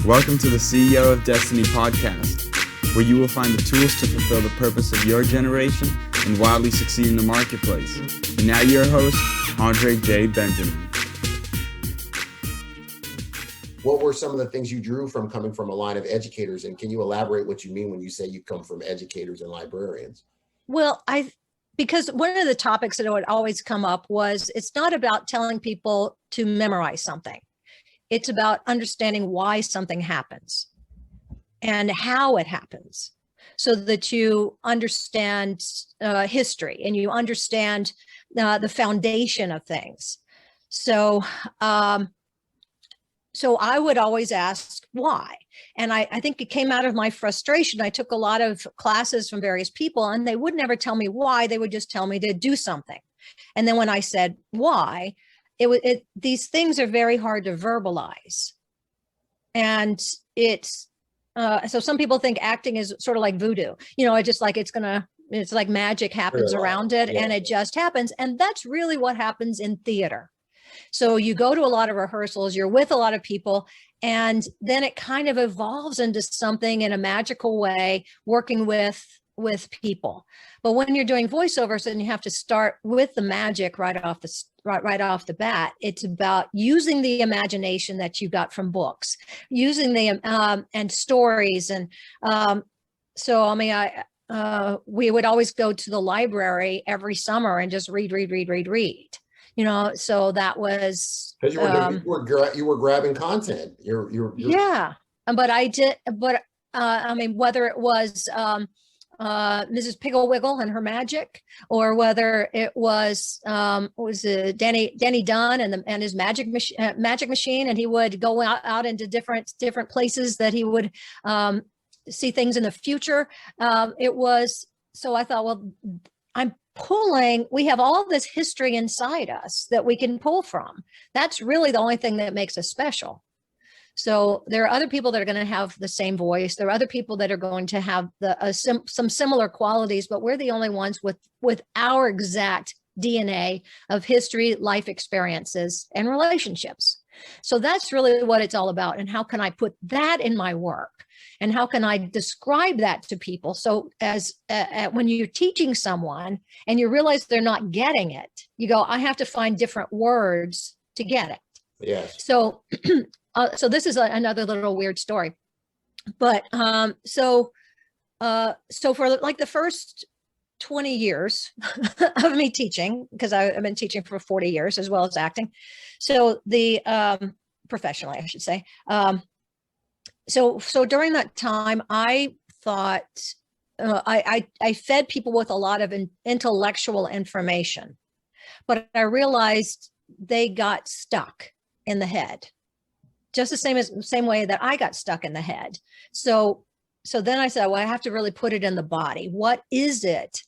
Welcome to the CEO of Destiny podcast, where you will find the tools to fulfill the purpose of your generation and wildly succeed in the marketplace. And now your host, Andre J. Benjamin. What were some of the things you drew from coming from a line of educators? And can you elaborate what you mean when you say you come from educators and librarians? Well, because one of the topics that would always come up was it's not about telling people to memorize something. It's about understanding why something happens and how it happens so that you understand history and you understand the foundation of things. So I would always ask why. And I think it came out of my frustration. I took a lot of classes from various people and they would never tell me why. They would just tell me to do something. And then when I said why, these things are very hard to verbalize. And it's, so some people think acting is sort of like voodoo, it's just like, it's like magic happens around it and it just happens. And that's really what happens in theater. So you go to a lot of rehearsals, you're with a lot of people, and then it kind of evolves into something in a magical way, working with people. But when you're doing voiceovers and you have to start with the magic right off the bat, it's about using the imagination that you got from books, using the and stories. And we would always go to the library every summer and just read. So that was because you were grabbing content. Yeah, but I did. But whether it was Mrs. Pigglewiggle and her magic, or whether it was Danny Dunn and his magic machine, and he would go out into different places that he would see things in the future. So I thought, well, we have all this history inside us that we can pull from. That's really the only thing that makes us special. So there are other people that are going to have the same voice. There are other people that are going to have some similar qualities, but we're the only ones with our exact DNA of history, life experiences, and relationships. So that's really what it's all about. And how can I put that in my work? And how can I describe that to people? So as when you're teaching someone and you realize they're not getting it, you go, I have to find different words to get it. Yes. So this is another little weird story, but so for like the first 20 years of me teaching, because I've been teaching for 40 years as well as acting. So professionally, I should say. So during that time, I thought I fed people with a lot of intellectual information, but I realized they got stuck in the head, just the same way that I got stuck in the head. So then I said, well, I have to really put it in the body. What is it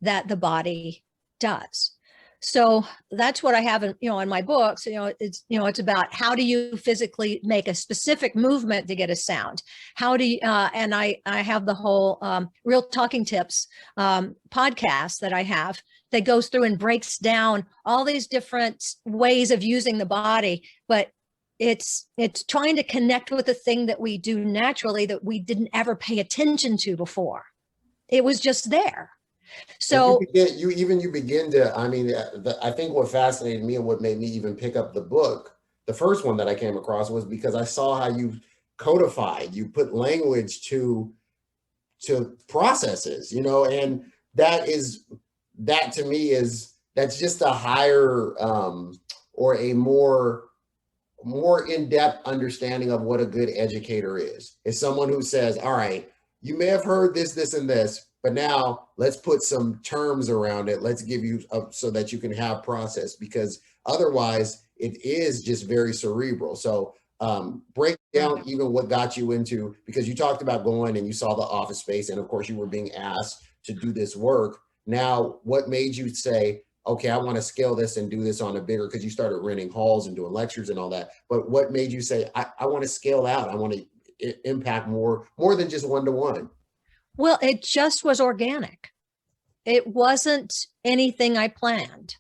that the body does? So that's what I have in my books. It's about how do you physically make a specific movement to get a sound? How do you, and I have the whole Real Talking Tips podcast that I have that goes through and breaks down all these different ways of using the body, but it's trying to connect with the thing that we do naturally that we didn't ever pay attention to before. It was just there. So you begin to, I think what fascinated me and what made me even pick up the book, the first one that I came across, was because I saw how you codified, you put language to processes, and that to me that's just a higher or a more in-depth understanding of what a good educator is. It's someone who says, all right, you may have heard this, and this, but now let's put some terms around it. Let's give you so that you can have process, because otherwise it is just very cerebral. So break down even what got you into, because you talked about going and you saw the office space, and of course you were being asked to do this work. Now, what made you say, okay, I want to scale this and do this on a bigger, because you started renting halls and doing lectures and all that. But what made you say, I want to scale out. I want to impact more than just one-to-one? Well, it just was organic. It wasn't anything I planned.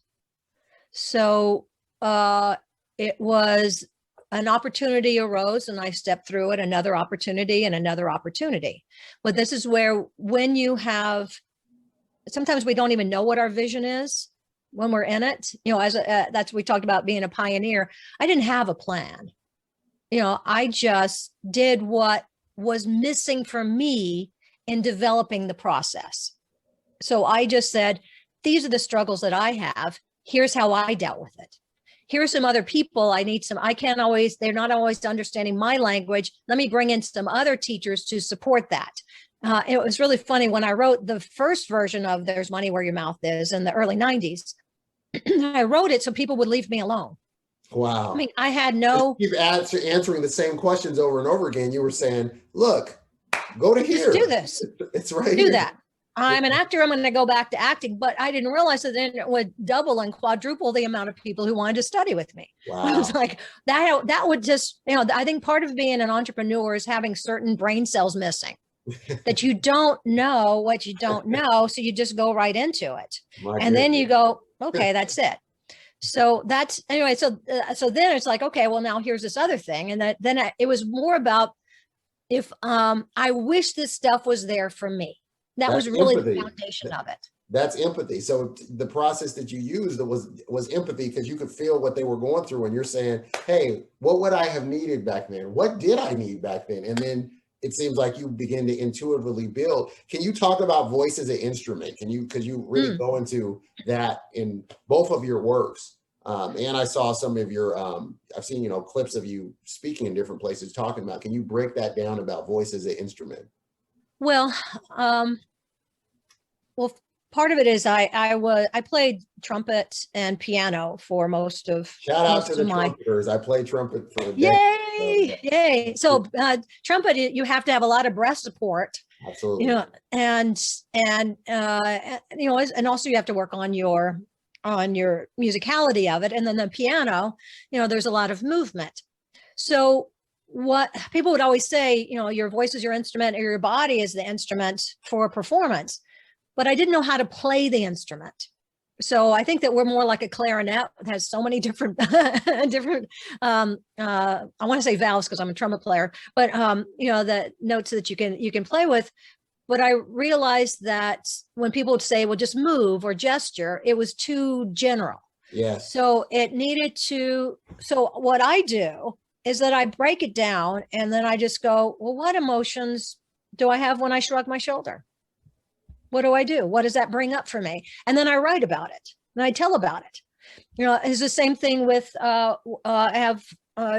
So it was an opportunity arose and I stepped through it, another opportunity and another opportunity. But this is where, when you have, sometimes we don't even know what our vision is when we're in it. That's, we talked about being a pioneer. I didn't have a plan. I just did what was missing for me in developing the process. So I just said, these are the struggles that I have. Here's how I dealt with it. Here's some other people they're not always understanding my language. Let me bring in some other teachers to support that. It was really funny when I wrote the first version of There's Money Where Your Mouth Is in the early 90s. I wrote it so people would leave me alone. Wow. I mean, I had no... Keep answering the same questions over and over again. You were saying, look, go to here. Just do this. It's right do here. that. I'm an actor. I'm going to go back to acting, but I didn't realize that then it would double and quadruple the amount of people who wanted to study with me. Wow. I was like, that would just, I think part of being an entrepreneur is having certain brain cells missing that you don't know what you don't know. So you just go right into it. Then you go, okay, that's it. So that's, anyway, so then it's like, okay, well, now here's this other thing. And it was more about if I wish this stuff was there for me. That was really empathy. The foundation of it. That's empathy. So the process that you used was empathy, because you could feel what they were going through, and you're saying, hey, what would I have needed back then? What did I need back then? And then it seems like you begin to intuitively build. Can you talk about voice as an instrument? Because you really go into that in both of your works. And I saw some of your, I've seen, clips of you speaking in different places talking about, can you break that down about voice as an instrument? Well, part of it is I played trumpet and piano for most of. Shout out to the trumpeters. I play trumpet for a decade. Yay! So trumpet, you have to have a lot of breath support. Absolutely. And also you have to work on your musicality of it. And then the piano, there's a lot of movement. So what people would always say, your voice is your instrument, or your body is the instrument for performance. But I didn't know how to play the instrument. So I think that we're more like a clarinet. It has so many different, I want to say valves because I'm a trumpet player, but the notes that you can play with. But I realized that when people would say, well, just move or gesture, it was too general. Yes. So it needed to, so what I do is that I break it down, and then I just go, well, what emotions do I have when I shrug my shoulder? What do I do? What does that bring up for me? And then I write about it, and I tell about it. It's the same thing with, I have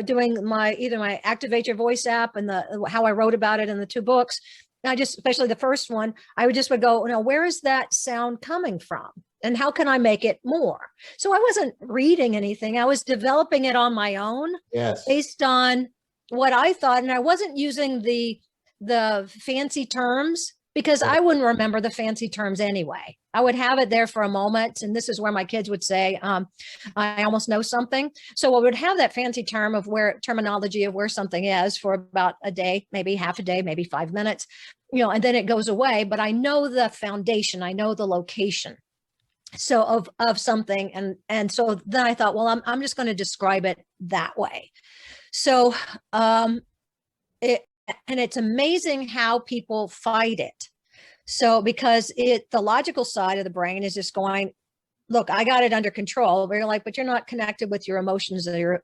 doing either my Activate Your Voice app and how I wrote about it in the 2 books. And especially the first one, I would go, where is that sound coming from? And how can I make it more? So I wasn't reading anything. I was developing it on my own, yes, based on what I thought. And I wasn't using the fancy terms, because I wouldn't remember the fancy terms anyway. I would have it there for a moment. And this is where my kids would say, I almost know something. So I would have that fancy terminology of where something is for about a day, maybe half a day, maybe 5 minutes, and then it goes away. But I know the foundation, I know the location. So of something. And so then I thought, well, I'm just going to describe it that way. So it's amazing how people fight it. So because the logical side of the brain is just going, look, I got it under control. But you're like, but you're not connected with your emotions and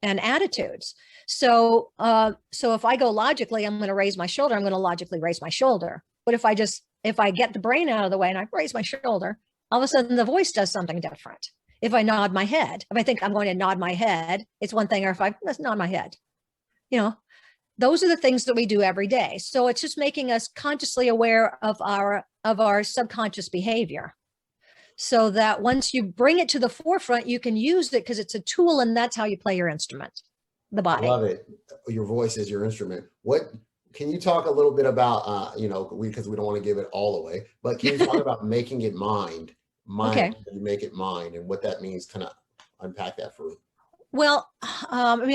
attitudes. So if I go logically, I'm going to raise my shoulder. I'm going to logically raise my shoulder. But if I get the brain out of the way and I raise my shoulder, all of a sudden the voice does something different. If I nod my head, if I think I'm going to nod my head, it's one thing. Or if let's nod my head, those are the things that we do every day. So it's just making us consciously aware of our subconscious behavior, so that once you bring it to the forefront, you can use it because it's a tool, and that's how you play your instrument, the body. I love it. Your voice is your instrument. Can you talk a little bit about, because we don't want to give it all away, but can you talk about making it mind, okay. You make it mind, and what that means? Kind of unpack that for me. Well,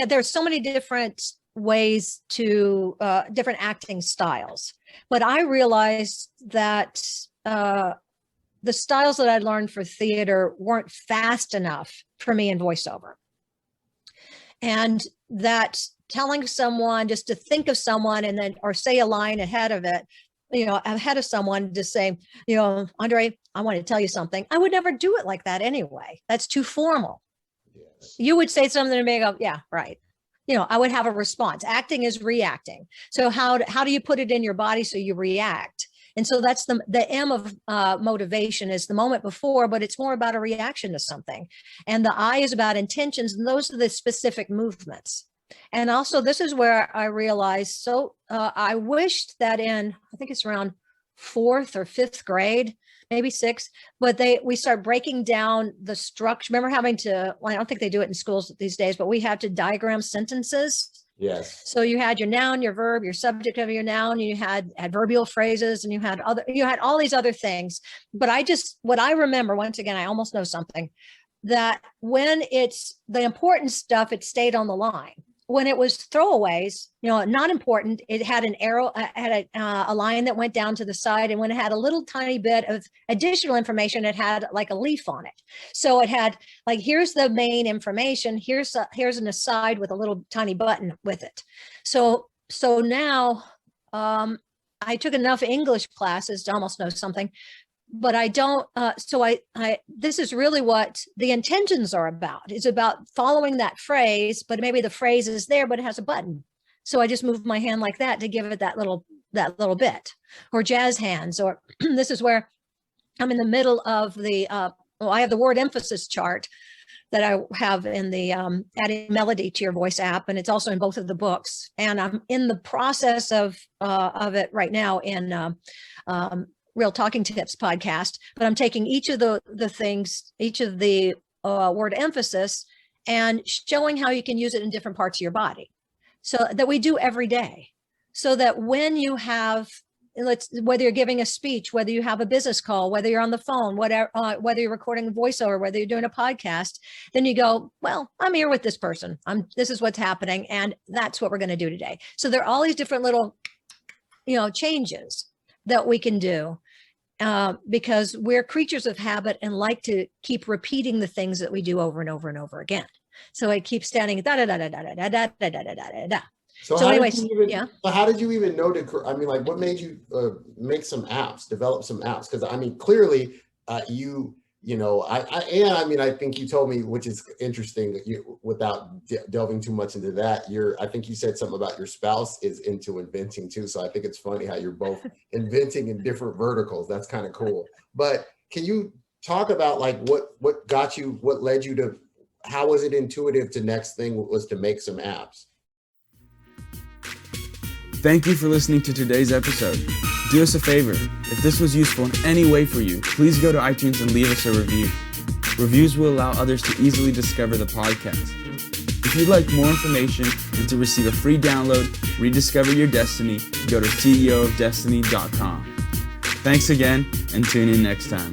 there's so many different ways to different acting styles, but I realized that the styles that I learned for theater weren't fast enough for me in voiceover. And that telling someone just to think of someone and then, or say a line ahead of it, ahead of someone to say, Andre, I want to tell you something. I would never do it like that anyway. That's too formal. Yes. You would say something to me, go, yeah, right. I would have a response. Acting is reacting. So how do you put it in your body so you react? And so that's the M of motivation is the moment before, but it's more about a reaction to something. And the I is about intentions. And those are the specific movements. And also this is where I realized, I wished that I think it's around 4th or 5th grade, maybe 6th, but we start breaking down the structure. Remember having to, I don't think they do it in schools these days, but we have to diagram sentences. Yes. So you had your noun, your verb, your subject of your noun, you had adverbial phrases, and you had all these other things. But what I remember, once again, I almost know something, that when it's the important stuff, it stayed on the line. When it was throwaways, not important, it had an arrow, had a line that went down to the side. And when it had a little tiny bit of additional information, it had like a leaf on it. So it had like, here's the main information. Here's an aside with a little tiny button with it. So now I took enough English classes to almost know something, but I don't, this is really what the intentions are about. It's about following that phrase, but maybe the phrase is there, but it has a button. So I just move my hand like that to give it that little bit, or jazz hands, or this is where I'm in the middle of I have the word emphasis chart that I have in the adding melody to your voice app. And it's also in both of the books. And I'm in the process of it right now in, Real Talking Tips podcast, but I'm taking each of the things, each of the word emphasis, and showing how you can use it in different parts of your body, so that we do every day. So that when you have, whether you're giving a speech, whether you have a business call, whether you're on the phone, whether you're recording a voiceover, whether you're doing a podcast, then you go, well, I'm here with this person. This is what's happening, and that's what we're going to do today. So there are all these different little, changes that we can do. Because we're creatures of habit and like to keep repeating the things that we do over and over and over again. So it keeps standing da da da da da da da da da da da da. So anyways, yeah. So how did you even know what made you make some apps, develop some apps? Because clearly I think you told me, which is interesting, that you, without delving too much into that, I think you said something about your spouse is into inventing too. So I think it's funny how you're both inventing in different verticals. That's kind of cool. But can you talk about what led you to, how was it intuitive to next thing was to make some apps? Thank you for listening to today's episode. Do us a favor. If this was useful in any way for you, please go to iTunes and leave us a review. Reviews will allow others to easily discover the podcast. If you'd like more information and to receive a free download, Rediscover Your Destiny, go to ceoofdestiny.com. Thanks again, and tune in next time.